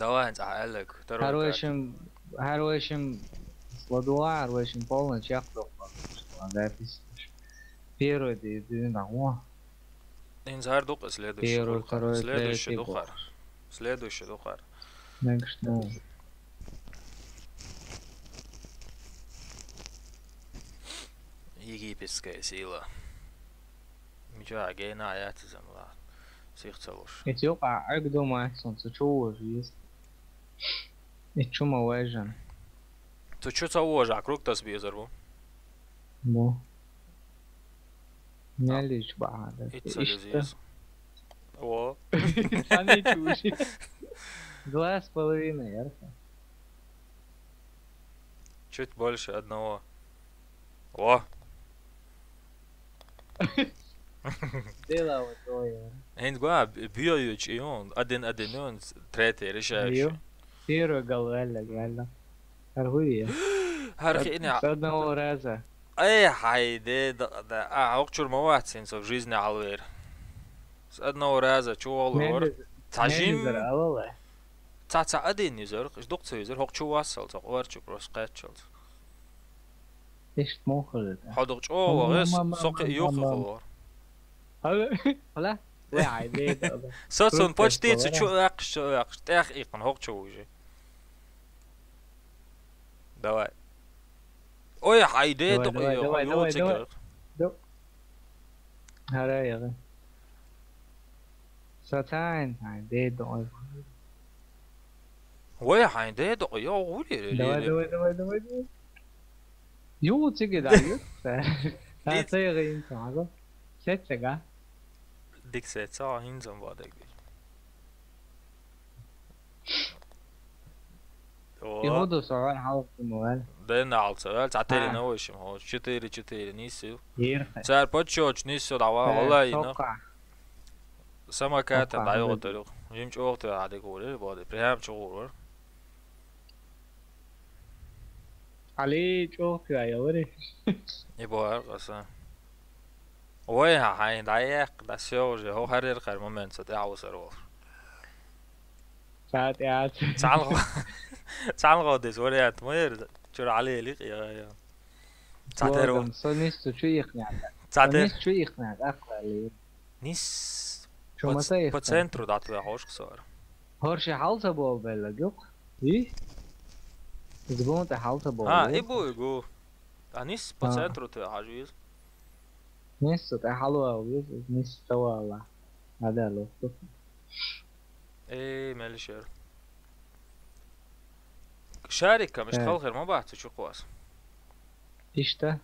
Давай, Алек, второй Харвешим сладуа, Харвешим полный чахло. Первый, ты на о. Инзар дух, следующий. Первый, второй, Следующий третий. духар. Следующий духар. Next, no. Египетская сила. Меча гейна яйца земла. Всех целуш. Это я как думаю, солнце чего есть. И чума важен. Tu čo целуешь, а круг tas bija zarvu? Ну. Не лишь бада. Ицелюзис. О. Сами чуши. 2,5 ярко. Чуть больше одного. О. Дело вот твое. Энд гуа биоюч и он один третий решающий. Первый гол реально. Аргуя. Хархина. С одного раза. Эй, хайде, да, окчур моватсинцо в жизни алвер. С одного раза чуолор. Тажим. Таца один юзер, ждукца юзер, окчу вассал, так орчу просто катчал. إيش مخلد؟ حدق أوه غير سوق يوخ خلور. هلا وعي ده. سوتون بوشتيت شو أقش تأخ إيقن هوك شو وجه. دواء. أوه حيدة دواء. هلا يا غي. ساتين حيدة دواء. وين حيدة دواء يا غولي. دواء. Jo, tycker det ju. Det säger inte alltså. Sätt sig. Dik sätt så hinzon var det. يهودو سؤال حاول في الموال. ده نعال سؤال تعتري نوشم هو شتيري نيسيو. يرخي. سعر بتشوش نيسيو دعوة والله ينا. سمكات دعوة تلو. يمش وقت عادي قولي بعد بريهم شغور. علي شوف يا وري. يبغى قصة. وين هاي دايق ده شوج هو هرير خير مومنت تدعو سروف. ساعات يا. تعال غادي سوريات ما يرد شو عليه ليق يا. تعترو. سونيستو شو يقنع. تعتر. شو يقنع أقل. نيس. شو ما صير. بتسنترو دعتوا هوش صار. هورشي حالته بو بلا جوك. إيه؟ زبون تحالته بو. إبو. نيس بتسنترو تهاجويز. نيس تحلوه ويز نيس توالا. هذا لو. إيه مالشير. شاركة مش تخل خير ما بعت شو قواس. إيش ده؟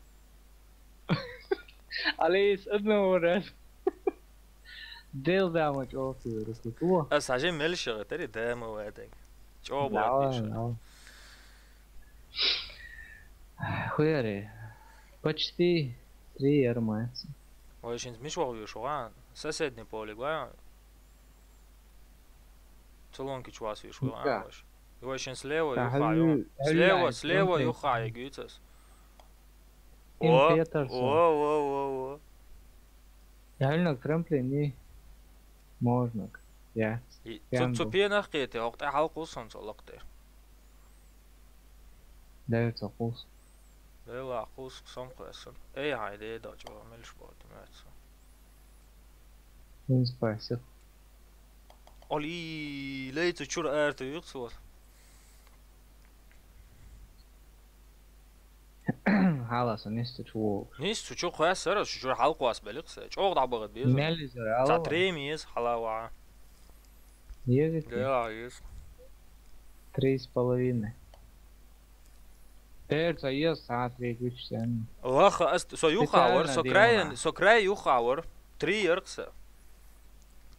عليس أدنى ورد. ديل دامج أوفي ورسكوا. بس عشان مالشير تري دام وادك. شو بعد. خيري. Почти 3 армации. Очень смешно вышел, соседний поле, да? Целонки чувас вышел, очень слева юхаю. Слева юхаю, гюцес. О. Реально трамплин не можно. Я. Тут пенах кете, охт халку сон солокте. Дается вкус. لا قوس قسم قاسم اي عادي دا جو عملش بعد ماتس Inspire. علي ليت تشور ارت يقصور خلاص نست شو نيس تشو قاس سر شو حلقه واس بلقس جو قد بغد بيز مالي زرا تاتريميز حلاوه يزت لا يس 3,5 Terza io sta 3 واخ است سو يخاور سو كراي يخاور 3 يرقص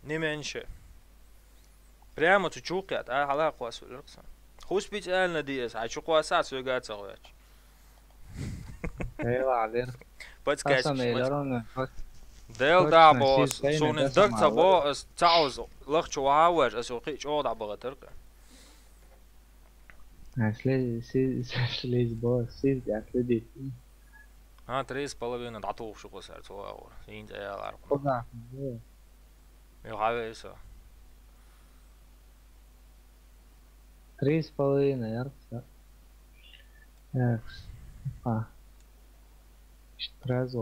نيمنش прямо чучукят а хала قواس يرقص خوش بيتقالنا ديس عشو قواسات سو قاعد سويت ايوه عليك بس كاش اصلا ديل دابو سون دكتا بو تعوز لخشو عاوج اسوقي جو دابو ترك Слизь, отследить. 3,5 дату в шуку сэр цуаур. Инж яалар. Куда? Ё хавэсо. 3,5 ярца. İşte razı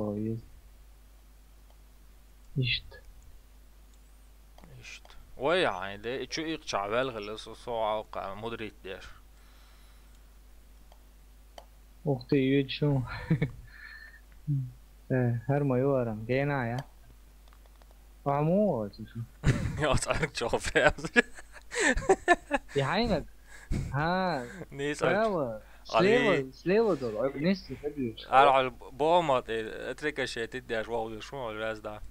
İşte. İşte. ويعني ده شو يقطع بالغ صوع مدريت دير. Okta iyi şu. Her mayo aram. Gena ya. Amo şu. Ja, het eigenlijk zo ver. Yani ha. Nee, is Slava. Ali. Slava dolu. Neyse tabii. على بوما اترك شيء تدي اشواو شو الراس ده.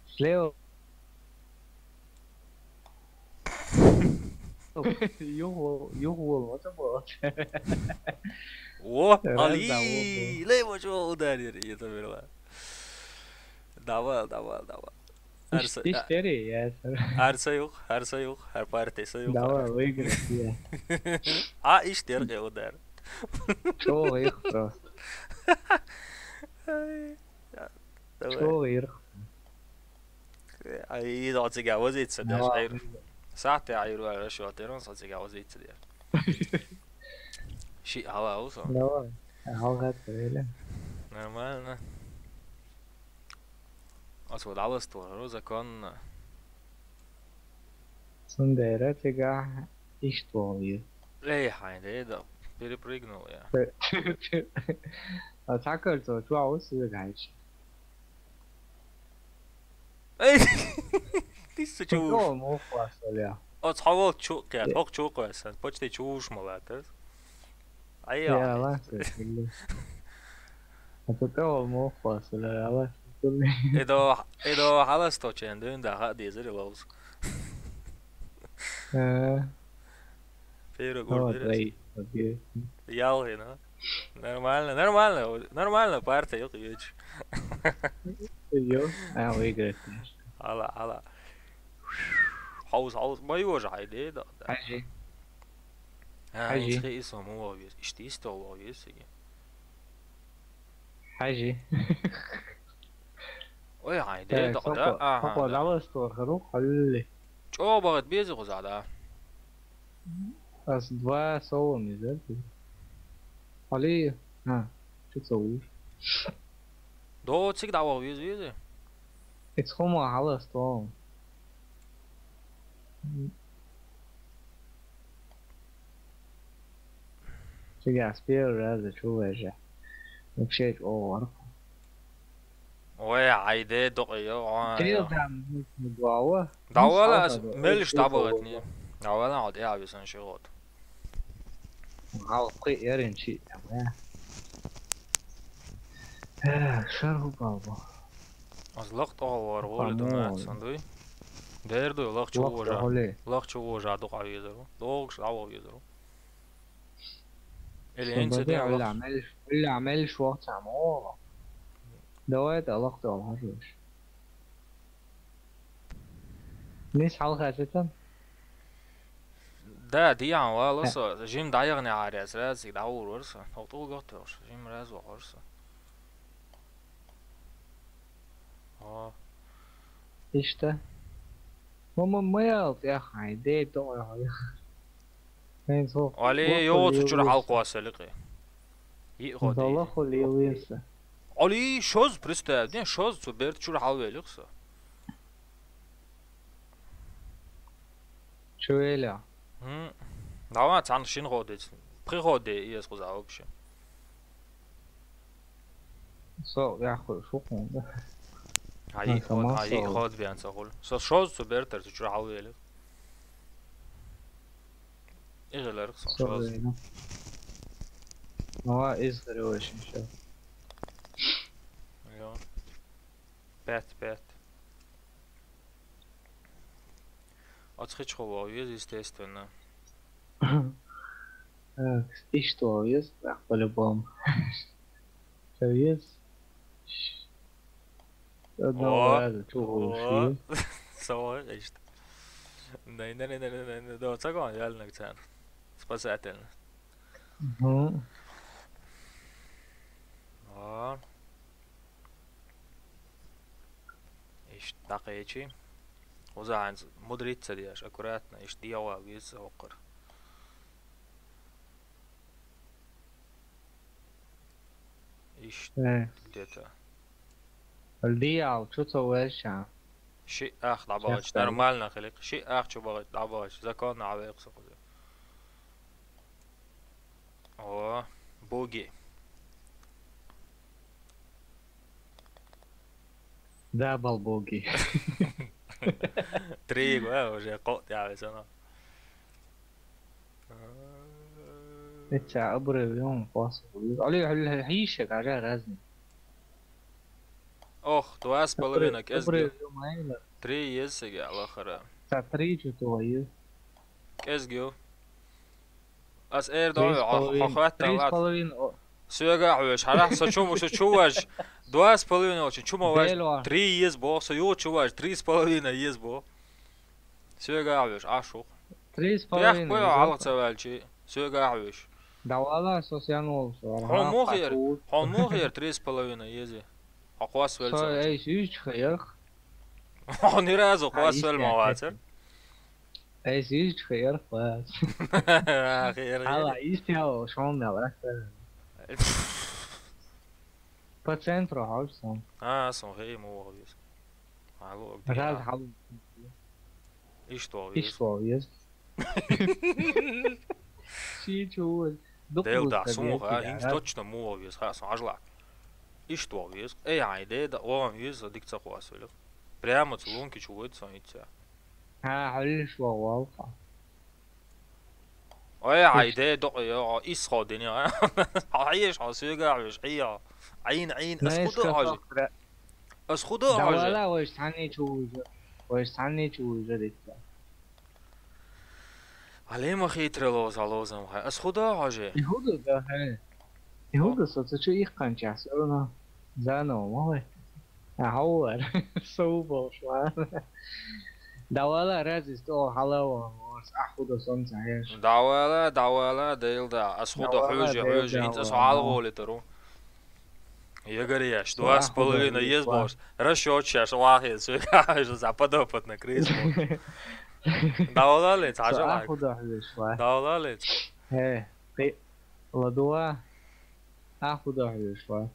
Slava. Yok olmadı bu. و علي ليه ما شو ده يتبر لا. دوا. İş deri ya. Her sayık, her parti sayık. Dava выиграть ya. Ha iş der ki o der. Çok iyi просто. Çok iyi. Ay da تتجاوز يتصدق غير ساعة عيرو على شو تيرون صار تتجاوز يتصدق شيء هوا أوصل. Dava. Halkat öyle. Нормально. أصل عاوز روزا كان Sundera tega iş doğuyor. إيه حين ده بريغنو يا. 사컬도 주아우스 가이치. إيه لسه شوف. 또 뭐 봤어요. أصحابه شو كان أخ شو كويسن بتشتي شوش ملاتس. أيه. يا بس. 또 뭐 봤어요. بس. إذا حالس تو چندون ده هادي زري واوس. Pero gordura. Jauh هنا. Нормально parte yok hiç. Yok. Выиграть. على حوز ما يوجع عليه ده. حاجة. حاجة. إيش اسمه هو بيس. إيش تيستو هو بيس. حاجة. وي عادي ده. هو لابس خروج حلو. شو بغت بيزي غزالة. As два соломи, да? Ali, что целуешь? Да, всегда был визы. Это хомо хала стол. Сега первый раз чуваешь. Вообще, о, وي عادي دقيقة. كده там دعوة. دعوة لا ملش دعوتني. دعوة عاد إيه عبيسان شغل. Halkı yarın şey ama. Şarkı baba. Az lagt ağlar var da sandığı. Derdi lagt çok var. Lagt çok var da قاعد دوغ دعوة يزرو. اللي انت ده اللي عمل شو تعمل. دوات لقط على هروش. نيش حلقة جدا. ده دي عن والله جيم دايغني على اساس يدور ورثه او طول قطش جيم راز ورثه işte ما يا اخي دي تو en son علي يوت تشرح حلقه واسلقي يغدي والله خلي ويسا علي شوز برستا دي شوز تو بيرت تشرح حلقه لقصه شو يلا نعم تعال شين غودت بريغودي يس غزاو بشي صو ياخذ شو قوم هاي خود بيان سأقول شوز تو بيرتر تشرح حلقه ايه غير رقصه شوز هو ازغر وش ان شاء الله بات Отсхич хоо юз естественно. И что, есть? Да, по-любому. Что есть? Одного раза чего Сова, что? Да, цаган, реально цен. Спасательно. Иш такечи. وزعن مدريتسا دياش أكوراتنا إيش ديوا ويز أوقر إيش ايه ديتا الديا شو تسويش يعني شيء آخ لعباج شخص عليك نورمالنا خليك شيء آخ شو بغيت لعباج ذكرنا عبايق سقوط أوه بوجي دابل بوغي تريق وجه قوت يا عبي سنة اتش ابري اليوم فاصل علي هيشك على غازني أخ تواس ابري بالوينك ابري إزجو اليوم هايلا تري يسجي على الآخر تاتريجو تويو إزجو أس إير تريس دعوة بالوين خخوات تريس تلات بالوين سوغا عوش هلا سوچوم سوچوج دواس بالوين چوما واج ديلوا تري يز بو سيو چوج تريس بالوين يز بو سوغا عوش عاشو تريس بيخ بالوين بيو على سوالشي سوغا عوش دوالا سوسيانو هون صراحة مو خير قاتول هون مو خير تريس بالوين يزي أقواس صار ولسه اي سيج خير هون يرازو قواس عايش والمواتر اي سيج خير خلاص خير هلا خير عيش يا شلون يا باتسنترو عاوزهم اسمه خير مو غبيس معلوق راز دي حظ ايش ايش طويس فويز شي شو ديل دقوز دا سموه كده هين точно مو غبيس خلاص عجلك ايش طويس اي عيدي دا وام يز ديك تقواس ولك прямо целунки чует санитя ها حلل شو واقع اي عيدي دق يا ايش خودني عايش حسيقة عايش عيا عين ناس اسخدو حاجة كفاك اسخدو حاجة دوالا ويش تعني شو ويش تعني شو جديد عليه ما خيتر لوز علوزم هاي اسخدو حاجة يهودو ده هاي يهودو صوت شو يخان جاس انا زانو ما هو هو صوبه شو دوالا رازيست او حلاوة اخذ صنع عيش دعوالا ديل دا اسخدو حاجة انت سعال غولي ترو يقريش دواس половина есть бос расчётчаш واحد سويش западопот на кризму داولاليت عجلك داولاليت ايه لدوا اخذ واحد شوي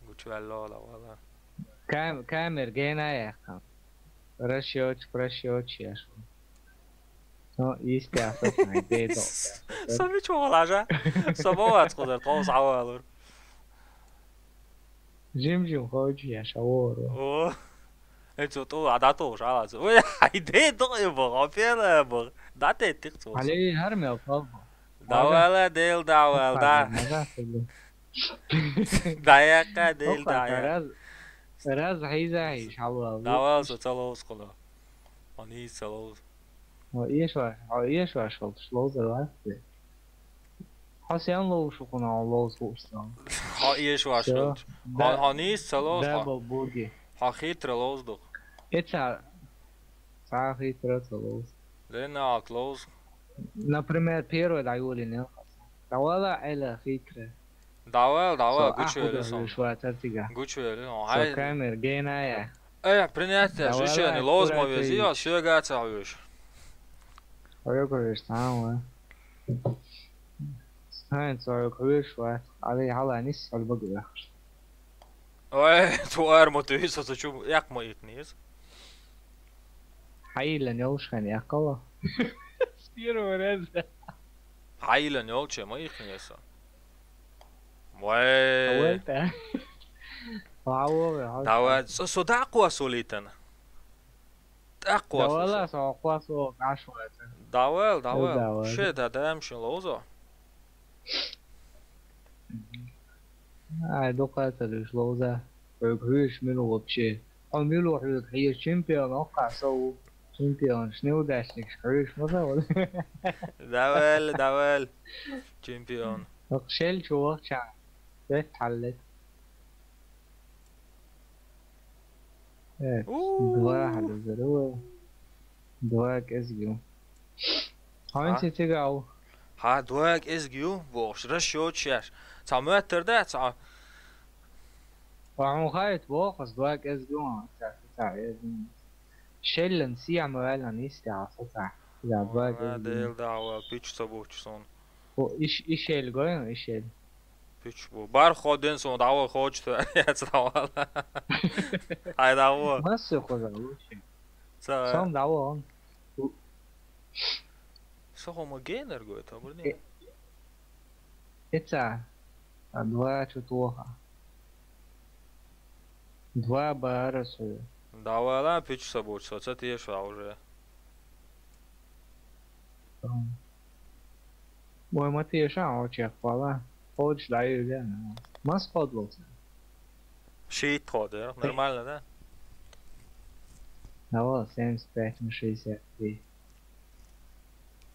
قلت له لا والله كامير جينا يا اخي رشيوتش يا شو no isti asasnai dedo سامي شو والله سبوات خذ القوس عوالر جيم خوجي يا شاورو اوه انتو تو عداتو شعلا وي حيدي ضيبه عفيلا بغ داتي تيقتو علي هرمي الطلبة داولا ديل داول دا دايقا ديل دايق راز هيزاهي شعلا داول ستلوز قلا اني سلوز ايش واش شلوز الوقت حسيان لو شو كنا لوز وستان ها ايش واش ها نيس سلوز دابل بوغي ها خيتر لوز دو اتسع صاحي ترى لوز لنا كلوز например первый даюли не давала эла хитре داول гучуэлисон швататига гучуэлисон хай камер геная принятие жишени лоз мовезио сюгаца уж ойгош таама сайн цоо крышва али халанис албагла ой туар мотивисо чу як моитнис хайла нёушхан якова с первого раза хайла нёлче моитниса وي داوا سو داقوا سوليتن داقوا والله سو قواسو عشوة داول شي دام شلوزو دوقات الشلوزة ويقهوش منو وبشي او ميلو حيوك هي شمبيون اوقع سو شمبيون شنو داشنك شحوش ماذا ولا داول شمبيون اقشل شو وقت شعب بيت حلت واحد الزروة دواك ازجو هانتي تقعو ها دواك ازجو بوش رشوت شاش تعمل تردات تعمل وعمو خايت بوخص دواك ازجو شلن سيع موالا نيستي عصتع يا دواك ديل دعوة بيتش تبوش صون ايش الجوين ايش Пич bu. Бар ходен сон давай хочет. Я давал. Ай давай. Масса хоза лучше. Са. Сам давал. Со homogéner går det över det. Это 2 четвёрка. 2 бара свое. Давай ла пич собой, что это ешь уже. Мой мотив шан очек пала. Хочешь даю да. Мас подлося. Щит ходы, нормально, да? Давай 75 на 63.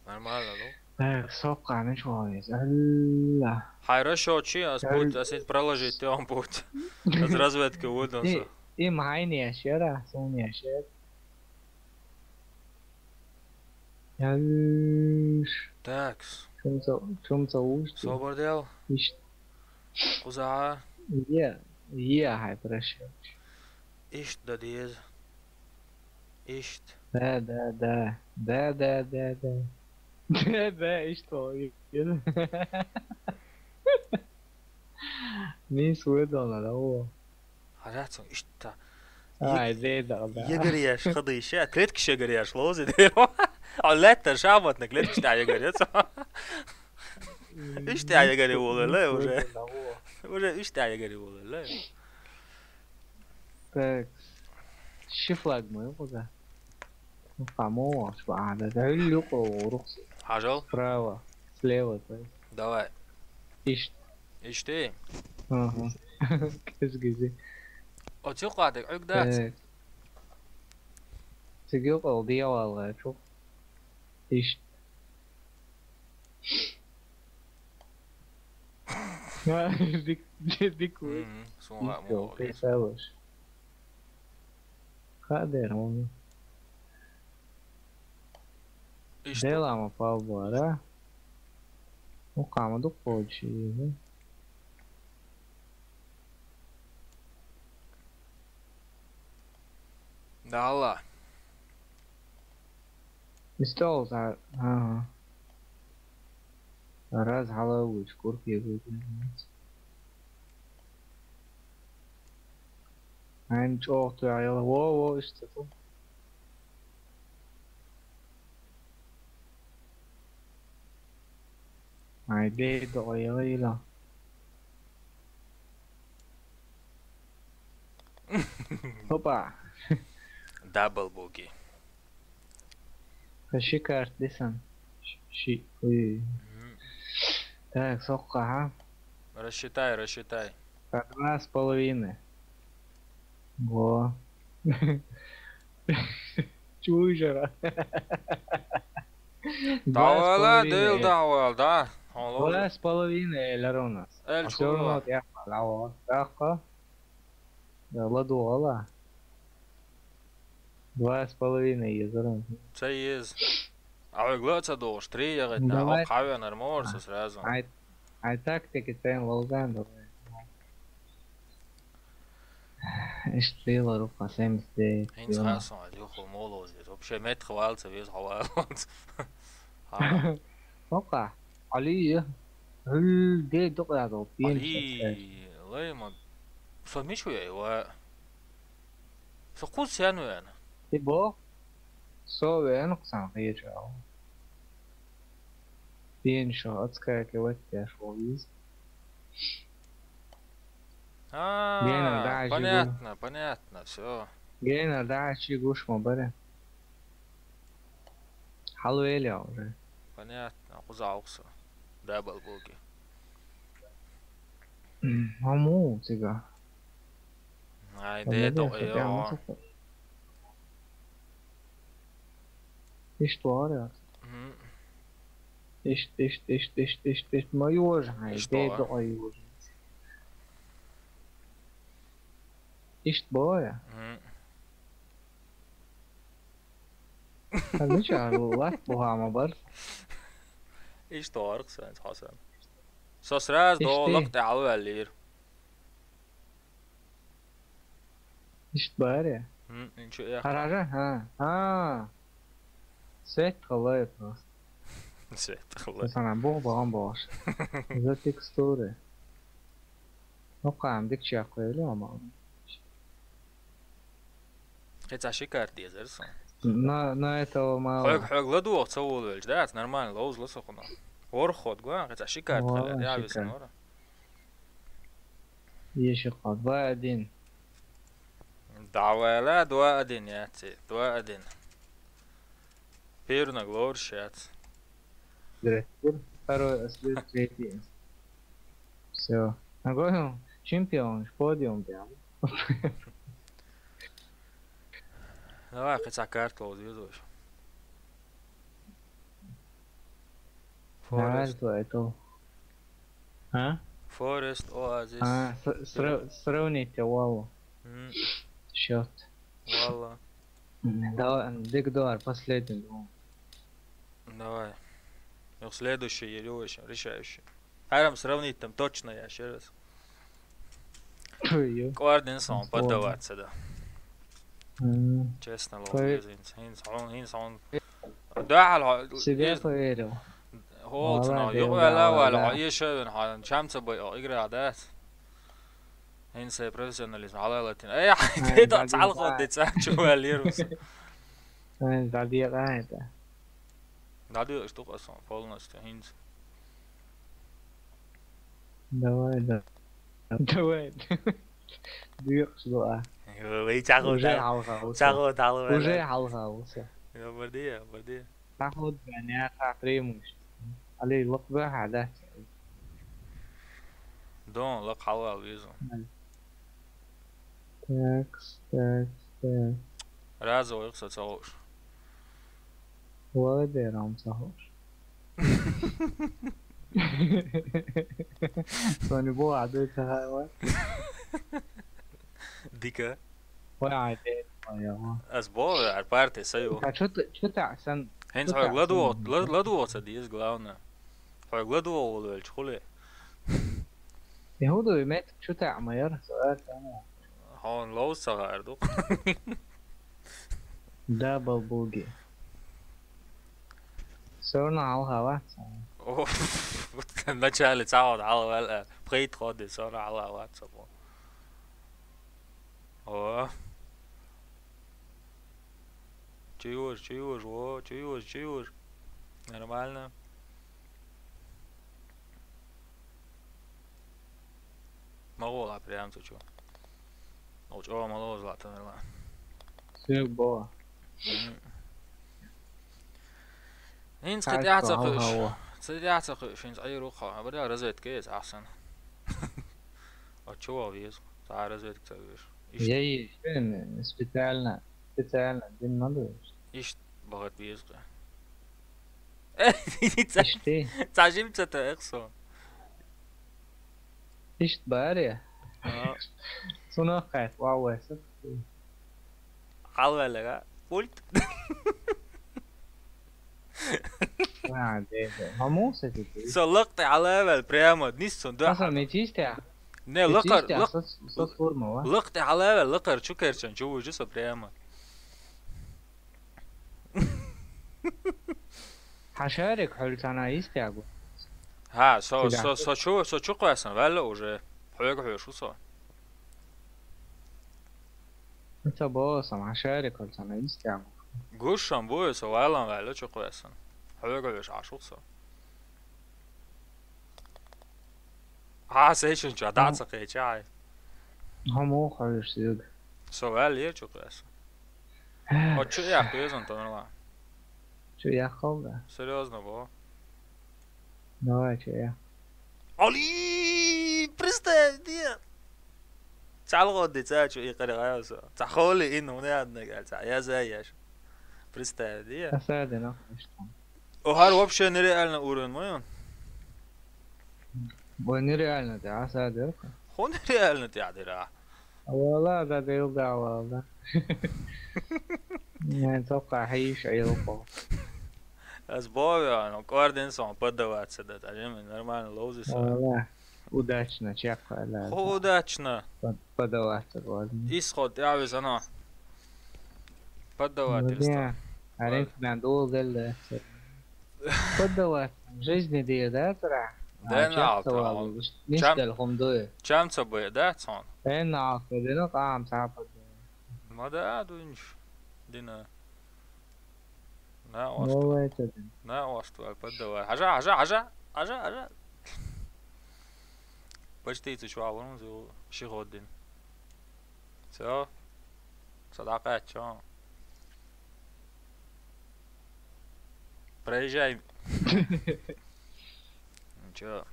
Нормально, ну. Так, сопка не чуешь. Алла. Хорошо, чи, а спут, а сеть проложить, он будет. С разведки выдался. И майне шера, соня шер. Ялш. Такс. Чумца уж. Собордел. Куза. Хай прощай. Ишт да диез. Ишт. Да. Да, и что? Не свидано, да, о. Харацо, ишта. Ай, да. Егорияш, ходы еще. Клетки еще горяш, лозы, да. А лето, шамотно, клетки что егорец. Ишта егори волы, уже. Уже ишта егори волы. Так, шифлаг мой, куда? Ну, кому? Да, люко, урукс. Хажал? Справа, слева, то есть. Давай. Ишт. Ишты. Ага. Кэс-гэзи. Отсюда хватит, да. Сигил кол дьявола, чук. Ишт. Бикует. Слуха, Ишт, писалыш. Кадер, он. Делама павбара. Ну, камаду хочешь, да? Да ла. Истол за... Ага. Раз голову, шкурки выглядит. Ein çok da ya wo işte bu. Ai de do ya la. Hoppa. Дабл боги. Kaşı kart desen. Ой. Так, сколько, ага? Рассчитай. 2,5. Во. Чужера. Давай, дел давай, да. 2,5 Эльронас. Эль Все равно чула. я лао. Так-ка. Да, ладу, ала. 2,5 езерон. Це єз. А ви глоца дош, 3 ягать на Давай. окавя норморса сразу. Ай так таки тен лолган, давай. Иштрила рука 79. Интересно, дюхо молодец. Вообще мет хвалца, вес хвалца. Ока. Али. Де дока до пин. Али, лейма. Сомичу я его. Сокус сяну я. Ти бо. Со вен ксан речал. Пин шо отскаке вот я шо из. Понятно, все. Гена дачи гуш мобаре. Халуэля уже. Понятно, хузаукса. Дабл боги. Аму тига. Ай, де то я. История. Ишт, моё же, де то аю. Ишт боя. Конечно, лак бухама бар. Историк сенс Хасан. Så sraz dolak da'wa lir. Ишт баре. Инчу я. Хаража, ха. Свет халай просто. Свет халай. Sana bu bağım bağış. За текстуры. اتوقع عندك شاقة اليوم. Это шикарно, зерсон. на этого мало. Хог ладу отцовываешь, да, это нормально, лоуз лосохуна. Орхот, гуа, это шикарно, والله я شكرا. весен ора. يشقى 2-1. Давай, 2-1, я тебе, 2-1. Первый глор сейчас. Второй, третий. Все. Нагоем чемпион, подиум прям. Давай, хотя карту узвезешь. Форест. Это. А? Форест, Оазис. Сравните Валу. Счет. Валла. Да, Дикдуар, последний. Давай. Ну, следующий, решающий. Айрам сравнить там точно, я еще раз. Квардинсон поддаваться, да. Честно, Хинсон. Да, себе поверил. هولتنا يقبل ولا يشون هذا شمس بيقرأ عادات هنسى بروفيشناليزم على لاتين أي حاجة تعلق قد تساعد اليروس دادي قاعدة دادي اشتوق أصلا فولنا استهينز دواد بيقص بقى وجاي حلقة يا بردية تاخد يعني تعطريمش علي لقبة عادات دون لق حلقة بيزو تاكس رازو يقصد سووش ولدي رام سهوش سوني بو عدوك هاي ديكا وعدين أسبوع عربارتي سيو شو تعسن هين صار لدو صديق главное صار لدو ولا الشغلة يهودو يمات شو تعمير سؤال أنا هون لو صغار دو دابل بوجي صرنا على الهواء начале تعود على ولا بغيت خد صار على واتساب о чуешь нормально могу прям то что о мало злато нормально سيب بوا إن صديعتك فين أي روخة بدي رزقت كيس أحسن أشوف بيز تعال رزقت كتير جاي فين سبيتالنا دين مدرس إيش بغت بيز إشتي تعجبت تأخسون إيش بارية صناعة واو حلوة لك قلت هموسة سلقت على البريمو نيسون ده أصلا ميتيستي نه لقر صوت فورمة لقت على لقر شو كرشن شو جسا بريمو حشارك حلت أنا يستيقظ ها شو قاسن ولا وجه حويق شو صار أنت باصم حشارك حلت أنا يستيقظ قوشن بويس ولا شو قاسن حويق عشو صار سيشن جدات سقي جاي همو خالص سيد سؤال ليه شو قاسن او شو يا قيزن تمام شو يا خوله серьезно бо давай что я علي представь تعال غدي تاچو يقري غايوسو تخولي انه نادنا قال يا زيش представь دي اسادنا وهار вообще нереально уровень мой нереально ты осадил هو нереально ты عدرا والله ده يوقع والله يعني اتوقع هيش يوقع اسبوع انا كوردينسون поддаваться да тажем нормально лоузис удачно чекай удачно поддаваться ладно исход я вез انا поддавательство عرفت عند قال поддаваться в жизни دي да ترى ده نشد الخمدوية كم تبي ده صان انا كده قام صعب ما ده ادونش دينا لا واسط هو كده لا واسط بدو حاجة باش تيجي شو عاونو زو شي غودين سو صداقات شو приезжай чё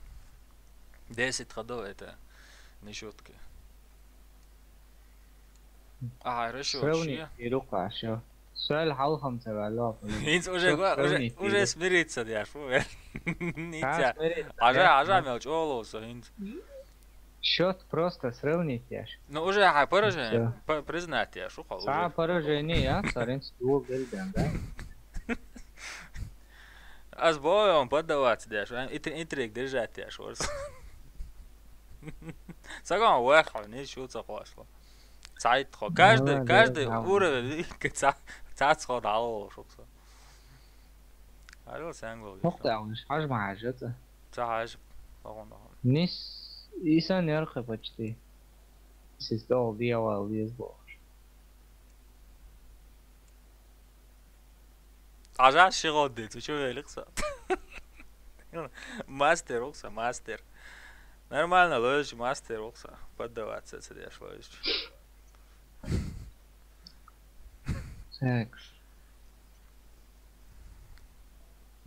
10 ходов это не шутки хорошо сравни يروقع شو السؤال الحول 5 بقى انت уже смириться я шо нельзя ага мелочь олоса انت счет просто сравнить я ну уже поражение признать я шо хол уже поражение я сарин двух гельден да аз боем поддаваться я шо интриг держать я шо саган واحد не шутка пошло сайт хо каждый уровень цац ход алло шокса алло сангол مختلف حاجة مع حاجته تعاج طبعا نيس إنسان يرخي بجتي سيستول دي أول دي أسبوع عجاء شغل دي شو يلقصا ماستر رقصة ماستر нормально ловишь мастер рукса поддаваться это швоишь секс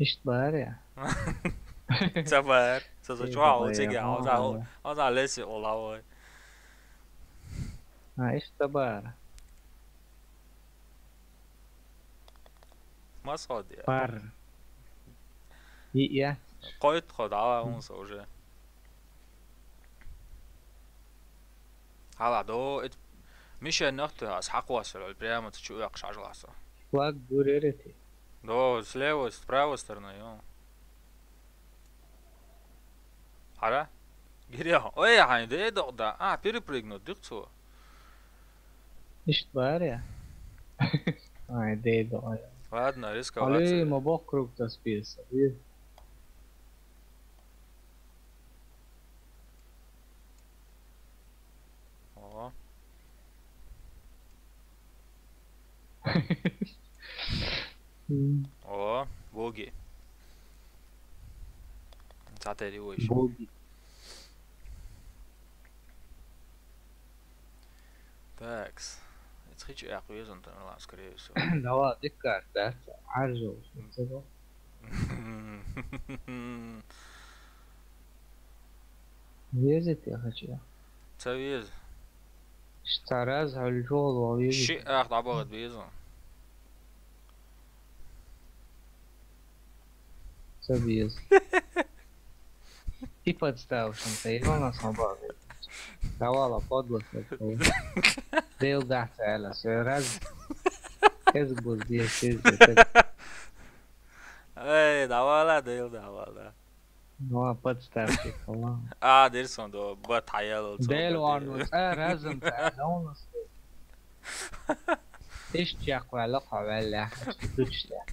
إيش باريا سبار سوچوا تيجي هذا ليس ولا إيش تبار ما صاد بار يا قايد خد على اونس уже هلا دو مش نقطة حق وصل прямо ты чё як шажласа флаг бурерити до слева с правой стороны ё ара гиря ой хайде да перепрыгнуть дыхцу إيش باريا ده ладно рисковать علي ما بخرج تسبيس о боги تعتري وش بوجي تاكس تخيش اقويز انت لا سكريس دوا ذكر ده عرجو ويزت يا خشيا تسويز اشتراز هالجول ويزت شيء اخد عبغت بيزن سبيز и подставшимся, и он освободил. Давала подлость. Дел да цела, все раз. Эс был здесь, эй, давала, дел давала. Ну, подставщик, ладно. Дельсон, да, батаяло. Дел он, разом цела, он ايش تشاق ولا قبل تشتا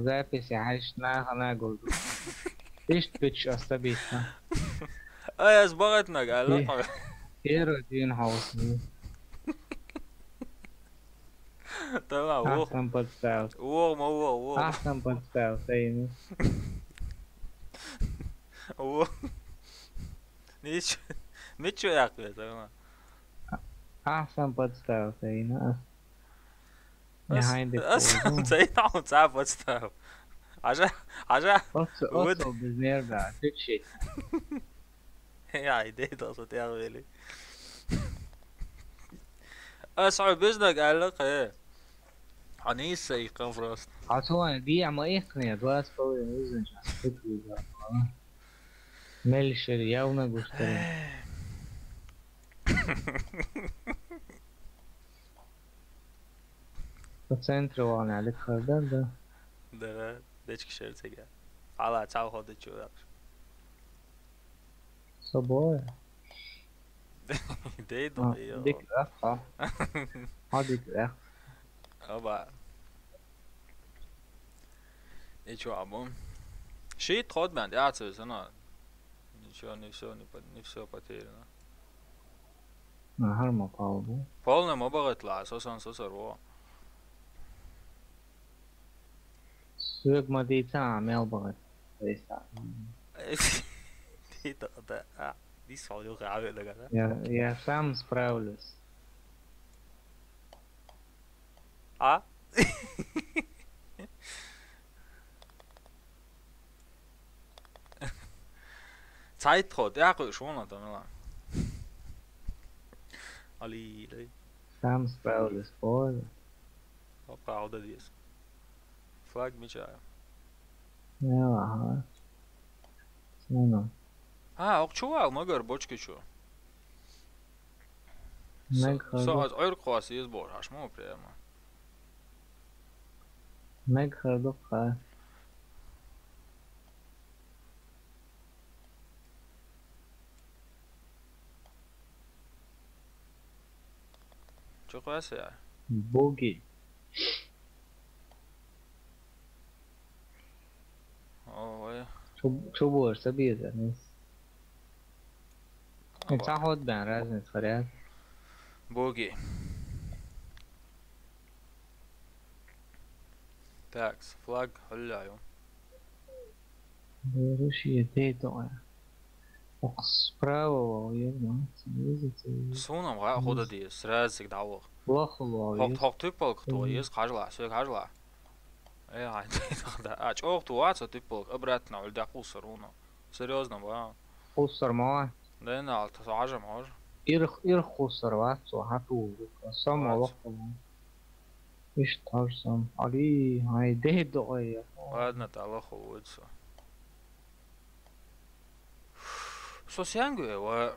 записи عشنا انا قلت ايش تبتش استبيتنا اي اصبغتنا قال ايرودين هاوسني تمام احسن بودستاوس احسن بودستاوس ايني نيش ميتشو ياكل تمام احسن بودستاوس ايني اصلا تعرف تعرف بودستاوس عجا اوصل بزنيرجع تشي يا ايديت اصلا تعمل لي اسعى بزنك قال لك ايه عنيس يقام فراس عطوان دي عم يقني دواس قوي نوزن شخصيتي ملشر يونا قشترين Концентрирован عليك خردل ده ده ديش شرتك على تعال خد تشو صباح ده ديك اخ هذيك اخ ابا Ничего, або. Щит ход бенд, яцевец, она. Ничего, не все потеряно. Harma palbu. Полный мобагат ла, сосан сосарво. Sök ma dita melbagat. Esta. Это, не свалил гаве, да? Я сам справлюсь. А? Zeit hat, ja, schon, da. Ali, Сам справлюсь, понял? правда здесь. Флаг мечаю. Ага. Ну. Ок чувак, магар бочки чу. Saat Eurklasse is bor, has mo prema. Meg hardokha. Čo klase ja? Bogi. Oj. Čo budeš sa bíjať dnes? Keď sa hodbán razne tvorят. Боги. Так, флаг гуляю. Руші, де то? Справа, єдно. Сунам га хода ди, сразу давах. Лохло. Хоп типал кто есть, кажла, все кажла. Ай, да. А чё кто аца типал обратно, ульда кусаруно. Серьезно, ба. Хусар ма. Да не, алта сажа мож. Ир хусар ва, со хату. Сама лохло. Иш тарсам. Али, ай, де то я. Ладно, та лоховуется. Сосянгу, ва.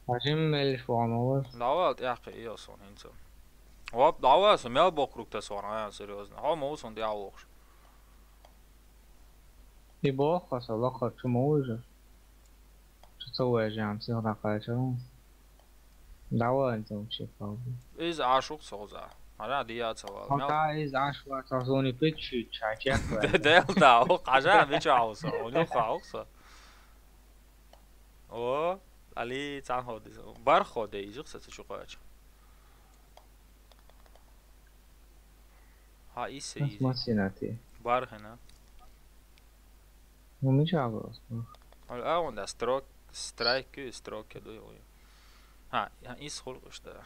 Ажим мелфонова. Давал, яхи, и осон инца. Оп, давал, сумел бокруг та сона, серьезно. Ха, моусон диалог. И бог, со лоха, чему уже? Что уезжаем, все такая Давай, там чекал. Из ашук соза. Ара диаца вал. Пока из ашва сазони пичу чачек. Дельта, о, кажа бичауса, у него хаукса. О, али цан ходи. Бар ходи, изюкса ты чукач. Ха, иси. Масинати. Бар хена. Ну, мечагос. А он да строк я даю. Ha, is холгошта.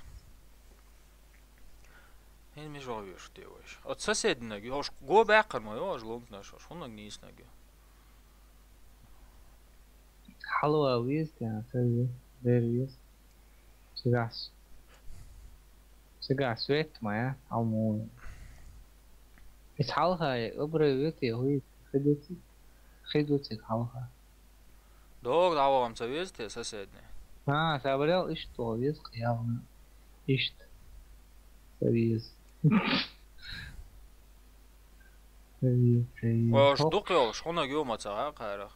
Эн ми жовиш девош. От соседнеги, хош го бакыр ма ёж лонтнаш, шоног ниснеги. Hallo, wie ist der? Wer ist? Sigas vet ma, almo. Is halha, obre vet hui хидуцик халха. Дог давам советте соседние. Собрал и что, вес явно. Ишт. Вес. Ваш дукё, шона гёмаца қайра.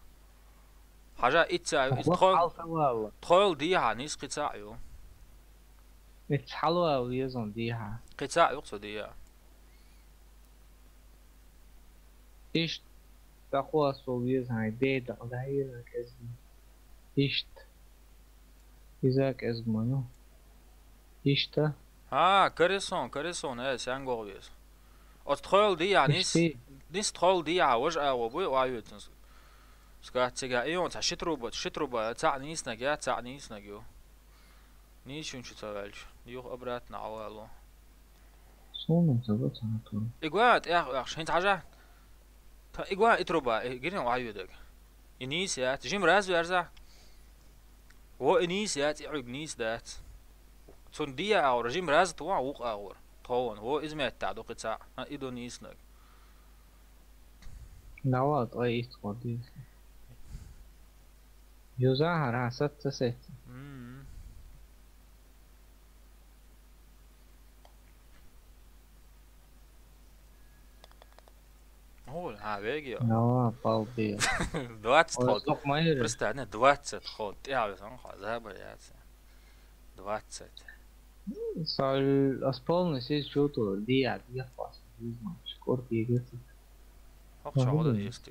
Хажа итса тхол дия нис қицаё. It's halwa вес он диха. Қицаё қсо дия. Ишт. Тахуа со вес хай деда даира кез. Ишт. Изак ezmoju. Ишта. Каресон, сангорвес. От тхол дия нис тхол дия вож авобу ваютс. Скатига ион та шитруба та ниснага та ниснагю. Ничун чутавалч. Юх обратно авало. Сонун завод санатор. Игват ях шин тажа. Та игва итруба гирин ваюдаг. Инис я тжим раз верза. Wo inis ja تعب نيس دات تون ديا او رجيم راز توا وق اور طون هو ازمه تعدو قطع ايدو نيس نك Дават ой ist ходис. Юза харасат сет. Ой, веги. Ну, полби. 20 ход. Представь, 20 ход. Я сам забыл я. 20. Sol os polnos se chuto dia passa. Skor pega. Hak çağda jest.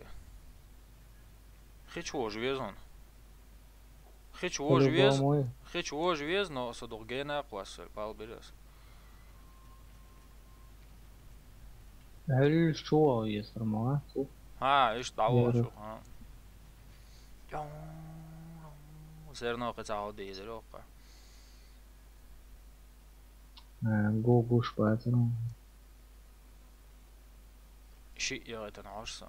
Hiç hoş vezon. Hiç hoş vez, no so doch gena quasel, bal biras. هل شو يسرموها شو Ha, iş dava şu ha. Zerno qıcağı deyir o. جو بوش باترون شيء يغيتن عرصة.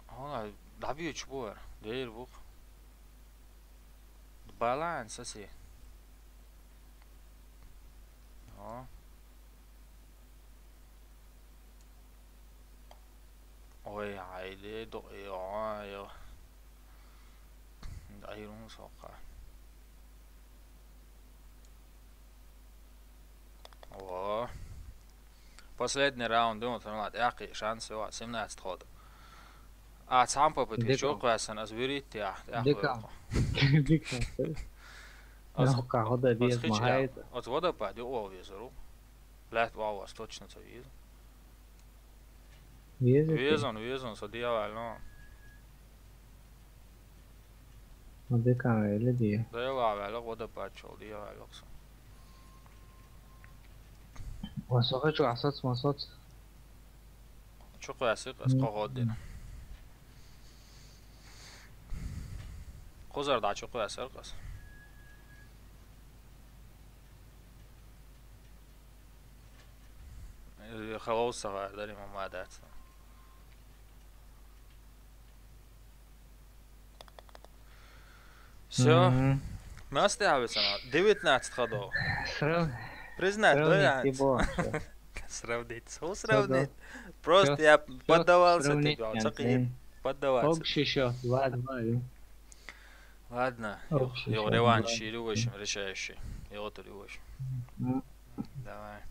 هلا دعبيه çubuğu değil bu. Balance assim. Ó. Ôi ai để đội ó. Đấy đúng sao cả. О. Последний раунд, думаю, нормально. Яки шанси у 17 ход. А сам попытки çok versen az verit ya. Дика. Дика. Я хода без махает. От вода пади о везеру. Лет вау, точно это вез. Везон, så det är väl nå. Och det kan väl det. Det var väl вода падчол, det är väl också. واسه جو اساس مسات Çok asık az qağodin. Qozar da çok asık qas. خلاص صغير داریم اومدت. Все. Месте ависана. 19 ходов. Признать, да? Сравнить. Что сравнить? Просто я поддавался тебе. Поддавался. Ладно. Его реванш или в общем решающий. Его то ли в общем. Давай.